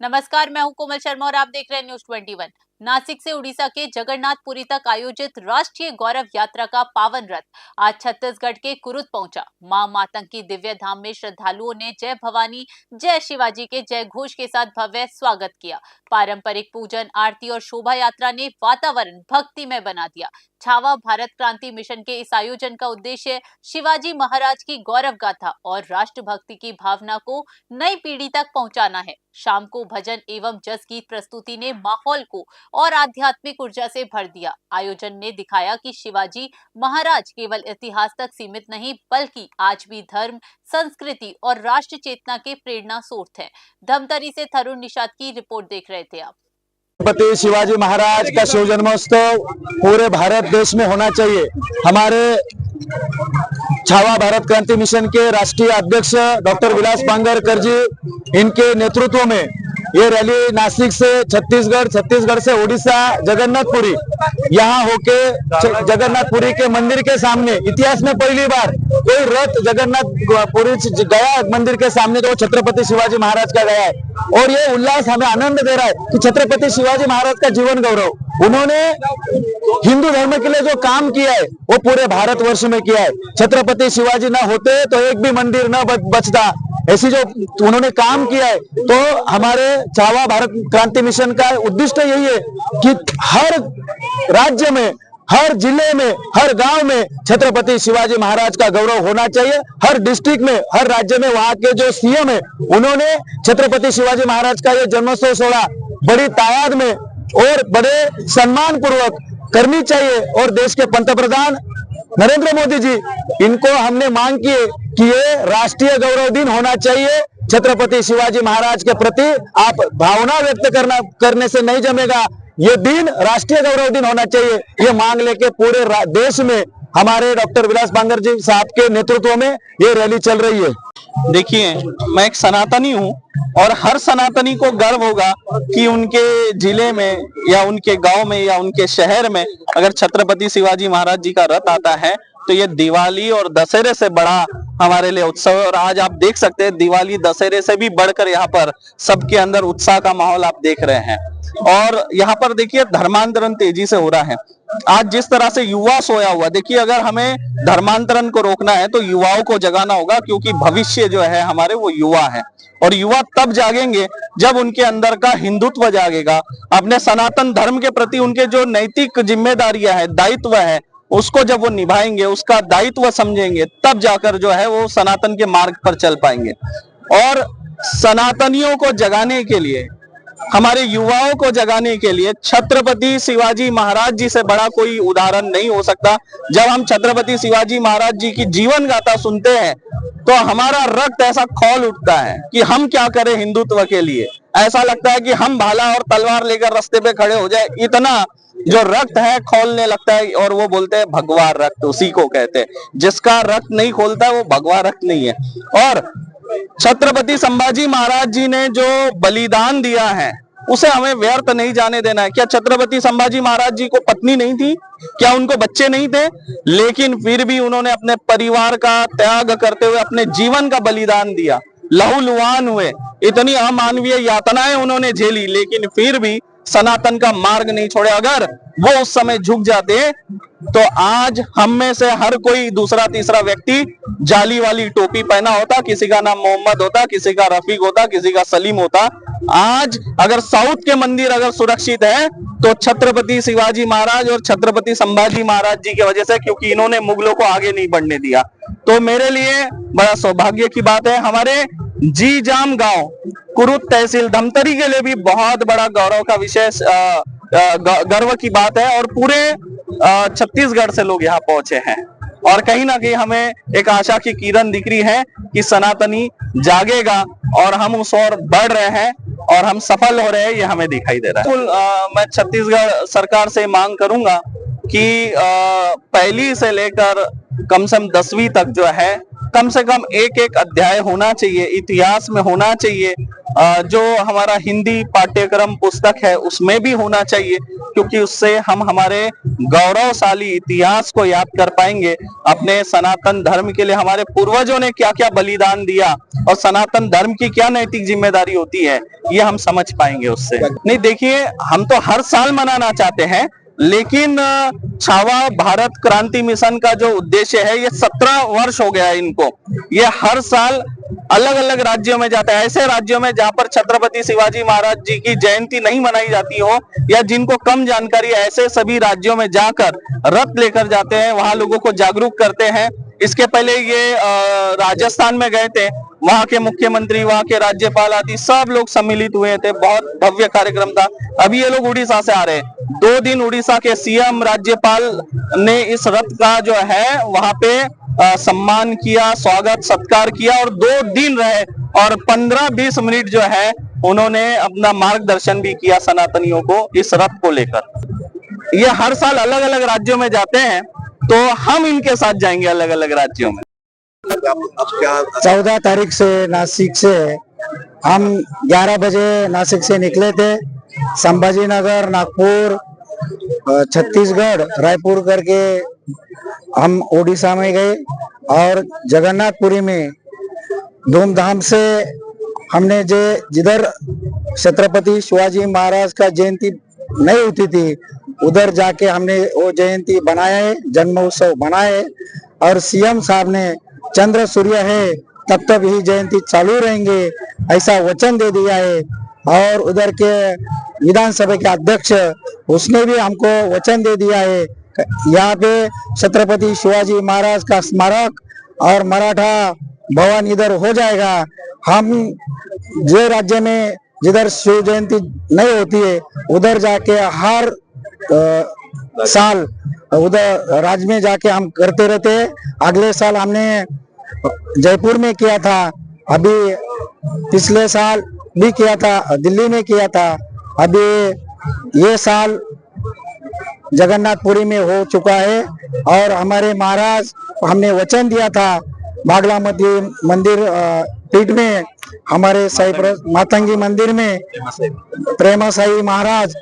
नमस्कार, मैं हूं कोमल शर्मा और आप देख रहे हैं न्यूज 21। नासिक से उड़ीसा के जगन्नाथपुरी तक आयोजित राष्ट्रीय गौरव यात्रा का पावन रथ आज छत्तीसगढ़ के कुरुद पहुंचा। मां मातंग दिव्य धाम में श्रद्धालुओं ने जय भवानी जय शिवाजी के जय घोष के साथ भव्य स्वागत किया। पारंपरिक पूजन आरती और शोभा यात्रा ने वातावरण भक्तिमय बना दिया। छावा भारत क्रांति मिशन के इस आयोजन का उद्देश्य शिवाजी महाराज की गौरव गाथा और राष्ट्रभक्ति की भावना को नई पीढ़ी तक पहुंचाना है। शाम को भजन एवं जस गीत प्रस्तुति ने माहौल को और आध्यात्मिक ऊर्जा से भर दिया। आयोजन ने दिखाया कि शिवाजी महाराज केवल इतिहास तक सीमित नहीं बल्कि आज भी धर्म, संस्कृति और राष्ट्र चेतना के प्रेरणा स्रोत हैं। धमतरी से थरुण निषाद की रिपोर्ट देख रहे थे आप। छत्रपति शिवाजी महाराज का शिव जन्मोत्सव पूरे भारत देश में होना चाहिए। हमारे छावा भारत क्रांति मिशन के राष्ट्रीय अध्यक्ष डॉक्टर विलास पांगरकर जी, इनके नेतृत्व में ये रैली नासिक से छत्तीसगढ़, छत्तीसगढ़ से उड़ीसा, जगन्नाथपुरी, यहाँ होके जगन्नाथपुरी के मंदिर के सामने इतिहास में पहली बार कोई रथ जगन्नाथपुरी गया मंदिर के सामने, तो छत्रपति शिवाजी महाराज का गया है। और ये उल्लास हमें आनंद दे रहा है कि छत्रपति शिवाजी महाराज का जीवन गौरव, उन्होंने हिंदू धर्म के लिए जो काम किया है वो पूरे भारतवर्ष में किया है। छत्रपति शिवाजी ना होते तो एक भी मंदिर न बचता। ऐसी जो उन्होंने काम किया है, तो हमारे छावा भारत क्रांति मिशन का उद्देश्य यही है कि हर राज्य में, हर जिले में, हर गांव में छत्रपति शिवाजी महाराज का गौरव होना चाहिए। हर डिस्ट्रिक्ट में, हर राज्य में वहां के जो सीएम है, उन्होंने छत्रपति शिवाजी महाराज का ये जन्मोत्सव सोड़ा बड़ी तादाद में और बड़े सम्मान पूर्वक करनी चाहिए। और देश के पंतप्रधान नरेंद्र मोदी जी, इनको हमने मांग की है कि ये राष्ट्रीय गौरव दिन होना चाहिए। छत्रपति शिवाजी महाराज के प्रति आप भावना व्यक्त करने से नहीं जमेगा, ये दिन राष्ट्रीय गौरव दिन होना चाहिए। ये मांग लेके पूरे देश में हमारे डॉक्टर विलास पांगर जी साहब के नेतृत्व में ये रैली चल रही है। देखिए, मैं एक सनातनी हूँ और हर सनातनी को गर्व होगा कि उनके जिले में या उनके गांव में या उनके शहर में अगर छत्रपति शिवाजी महाराज जी का रथ आता है तो ये दिवाली और दशहरे से बड़ा हमारे लिए उत्सव है। और आज आप देख सकते हैं दिवाली दशहरे से भी बढ़कर यहाँ पर सबके अंदर उत्साह का माहौल आप देख रहे हैं। और यहाँ पर देखिए धर्मांतरण तेजी से हो रहा है। आज जिस तरह से युवा सोया हुआ, देखिए अगर हमें धर्मांतरण को रोकना है तो युवाओं को जगाना होगा, क्योंकि भविष्य जो है हमारे वो युवा है। और युवा तब जागेंगे जब उनके अंदर का हिंदुत्व जागेगा, अपने सनातन धर्म के प्रति उनके जो नैतिक जिम्मेदारियां है, दायित्व है, उसको जब वो निभाएंगे, उसका दायित्व समझेंगे, तब जाकर जो है वो सनातन के मार्ग पर चल पाएंगे। और सनातनियों को जगाने के लिए, हमारे युवाओं को जगाने के लिए छत्रपति शिवाजी महाराज जी से बड़ा कोई उदाहरण नहीं हो सकता। जब हम छत्रपति शिवाजी महाराज जी की जीवन गाथा सुनते हैं तो हमारा रक्त ऐसा खौल उठता है कि हम क्या करें हिंदुत्व के लिए। ऐसा लगता है कि हम भाला और तलवार लेकर रास्ते पे खड़े हो जाए, इतना जो रक्त है खौलने लगता है। और वो बोलते हैं भगवा रक्त, उसी को कहते हैं। जिसका रक्त नहीं खोलता वो भगवा रक्त नहीं है। और छत्रपति संभाजी महाराज जी ने जो बलिदान दिया है उसे हमें व्यर्थ नहीं जाने देना है। क्या छत्रपति संभाजी महाराज जी को पत्नी नहीं थी? क्या उनको बच्चे नहीं थे? लेकिन फिर भी उन्होंने अपने परिवार का त्याग करते हुए अपने जीवन का बलिदान दिया, लहूलुहान हुए, इतनी अमानवीय यातनाएं उन्होंने झेली, लेकिन फिर भी सनातन का मार्ग नहीं छोड़े। अगर वो उस समय झुक जाते तो आज हम में से हर कोई दूसरा तीसरा व्यक्ति जाली वाली टोपी पहना होता, किसी का नाम मोहम्मद होता, किसी का रफीक होता, किसी का सलीम होता। आज अगर साउथ के मंदिर अगर सुरक्षित है तो छत्रपति शिवाजी महाराज और छत्रपति संभाजी महाराज जी की वजह से, क्योंकि इन्होंने मुगलों को आगे नहीं बढ़ने दिया। तो मेरे लिए बड़ा सौभाग्य की बात है। हमारे जीजाम गांव कुरुद तहसील धमतरी के लिए भी बहुत बड़ा गौरव का विषय, गर्व की बात है। और पूरे छत्तीसगढ़ से लोग यहाँ पहुंचे हैं और कहीं ना कहीं हमें एक आशा की किरण दिख रही है कि सनातनी जागेगा और हम उस ओर बढ़ रहे हैं और हम सफल हो रहे हैं, ये हमें दिखाई दे रहा है। मैं छत्तीसगढ़ सरकार से मांग करूंगा कि पहली से लेकर कम से कम 10वीं तक जो है कम से कम एक एक अध्याय होना चाहिए, इतिहास में होना चाहिए, जो हमारा हिंदी पाठ्यक्रम पुस्तक है उसमें भी होना चाहिए, क्योंकि उससे हम हमारे गौरवशाली इतिहास को याद कर पाएंगे। अपने सनातन धर्म के लिए हमारे पूर्वजों ने क्या क्या बलिदान दिया और सनातन धर्म की क्या नैतिक जिम्मेदारी होती है, ये हम समझ पाएंगे उससे। नहीं देखिए, हम तो हर साल मनाना चाहते हैं, लेकिन छावा भारत क्रांति मिशन का जो उद्देश्य है, ये 17 वर्ष हो गया है इनको। ये हर साल अलग अलग राज्यों में जाता है, ऐसे राज्यों में जहां पर छत्रपति शिवाजी महाराज जी की जयंती नहीं मनाई जाती हो या जिनको कम जानकारी है, ऐसे सभी राज्यों में जाकर रथ लेकर जाते हैं, वहां लोगों को जागरूक करते हैं। इसके पहले ये राजस्थान में गए थे, वहां के मुख्यमंत्री, वहां के राज्यपाल आदि सब लोग सम्मिलित हुए थे, बहुत भव्य कार्यक्रम था। अभी ये लोग उड़ीसा से आ रहे हैं, 2 दिन उड़ीसा के सीएम राज्यपाल ने इस रथ का जो है वहां पे सम्मान किया, स्वागत सत्कार किया और 2 दिन रहे और 15-20 मिनट जो है उन्होंने अपना मार्गदर्शन भी किया सनातनियों को इस रथ को लेकर। ये हर साल अलग अलग राज्यों में जाते हैं, तो हम इनके साथ जाएंगे अलग अलग राज्यों में। 14 तारीख से नासिक से हम 11 बजे नासिक से निकले थे, संभाजी नगर, नागपुर, छत्तीसगढ़, रायपुर करके हम ओडिशा में गए और जगन्नाथपुरी में धूमधाम से हमने जिधर छत्रपति शिवाजी महाराज का जयंती नहीं होती थी उधर जाके हमने वो जयंती बनाया है, जन्म उत्सव बनाए और सीएम साहब ने चंद्र सूर्य है तब तक ही जयंती चालू रहेंगे ऐसा वचन दे दिया है। और उधर के विधानसभा के अध्यक्ष उसने भी हमको वचन दे दिया है, यहाँ पे छत्रपति शिवाजी महाराज का स्मारक और मराठा भवन इधर हो जाएगा। हम जो राज्य में जिधर शिव जयंती नहीं होती है उधर जाके हर साल उधर राज्य में जाके हम करते रहते हैं। अगले साल हमने जयपुर में किया था, अभी पिछले साल भी किया था, दिल्ली में किया था, अभी ये साल जगन्नाथपुरी में हो चुका है। और हमारे महाराज हमने वचन दिया था बागलामती मंदिर पीठ में, हमारे साई मातंगी मंदिर में प्रेमा साई महाराज,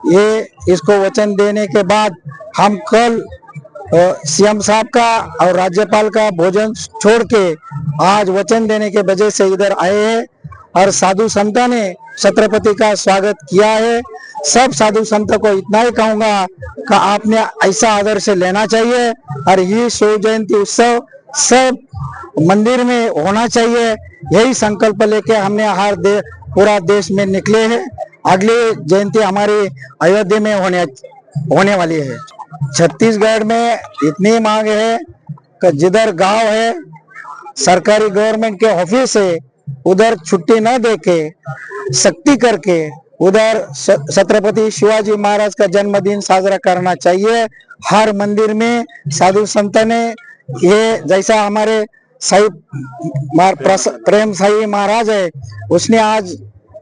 ये इसको वचन देने के बाद हम कल सीएम साहब का और राज्यपाल का भोजन छोड़ के आज वचन देने के वजह से इधर आए हैं और साधु संतों ने छत्रपति का स्वागत किया है। सब साधु संतों को इतना ही कहूंगा कि आपने ऐसा आदर से लेना चाहिए और ये शिव जयंती उत्सव सब मंदिर में होना चाहिए। यही संकल्प लेके हमने पूरा देश में निकले हैं। अगली जयंती हमारी अयोध्या में होने वाली है। छत्तीसगढ़ में इतनी मांग है कि जिधर गांव है सरकारी गवर्नमेंट के ऑफिस है उधर छुट्टी न देके सख्ती करके उधर छत्रपति शिवाजी महाराज का जन्मदिन साजरा करना चाहिए। हर मंदिर में साधु संत ने ये जैसा हमारे साई प्रेम साई महाराज है उसने आज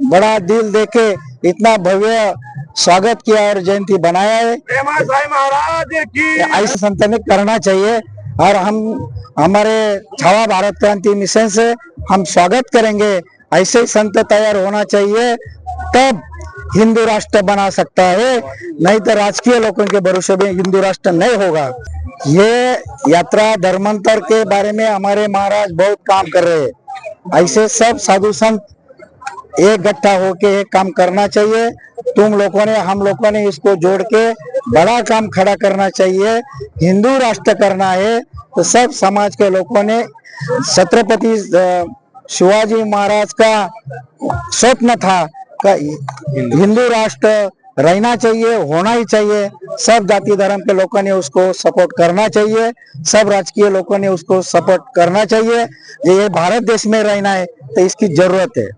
बड़ा दिल देके इतना भव्य स्वागत किया और जयंती बनाया है। ऐसे संत ने करना चाहिए और हम हमारे छावा भारत क्रांति मिशन से हम स्वागत करेंगे। ऐसे ही संत तैयार होना चाहिए, तब हिंदू राष्ट्र बना सकता है, नहीं तो राजकीय लोगों के भरोसे में हिंदू राष्ट्र नहीं होगा। ये यात्रा धर्मांतर के बारे में हमारे महाराज बहुत काम कर रहे हैं। ऐसे सब साधु संत एक गट्ठा होके एक काम करना चाहिए। तुम लोगों ने हम लोगों ने इसको जोड़ के बड़ा काम खड़ा करना चाहिए। हिंदू राष्ट्र करना है तो सब समाज के लोगों ने छत्रपति शिवाजी महाराज का स्वप्न था कि हिंदू राष्ट्र रहना चाहिए, होना ही चाहिए। सब जाति धर्म के लोगों ने उसको सपोर्ट करना चाहिए, सब राजकीय लोगों ने उसको सपोर्ट करना चाहिए। ये भारत देश में रहना है तो इसकी जरूरत है।